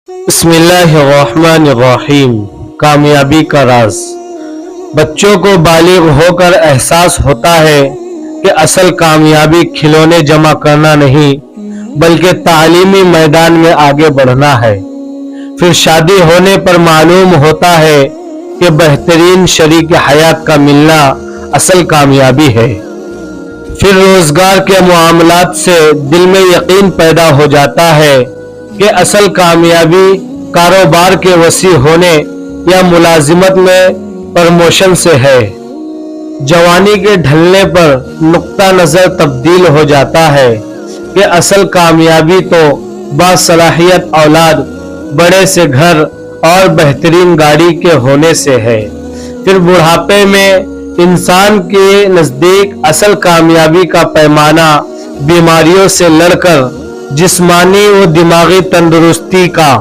بسم اللہ الرحمن الرحیم۔ کامیابی کا راز۔ بچوں کو بالغ ہو کر احساس ہوتا ہے کہ اصل کامیابی کھلونے جمع کرنا نہیں بلکہ تعلیمی میدان میں آگے بڑھنا ہے۔ پھر شادی ہونے پر معلوم ہوتا ہے کہ بہترین شریک حیات کا ملنا اصل کامیابی ہے۔ پھر روزگار کے معاملات سے دل میں یقین پیدا ہو جاتا ہے کہ اصل کامیابی کاروبار کے وسیع ہونے یا ملازمت میں پروموشن سے ہے۔ جوانی کے ڈھلنے پر نقطہ نظر تبدیل ہو جاتا ہے کہ اصل کامیابی تو باصلاحیت اولاد، بڑے سے گھر اور بہترین گاڑی کے ہونے سے ہے۔ پھر بڑھاپے میں انسان کے نزدیک اصل کامیابی کا پیمانہ بیماریوں سے لڑ کر جسمانی و دماغی تندرستی کا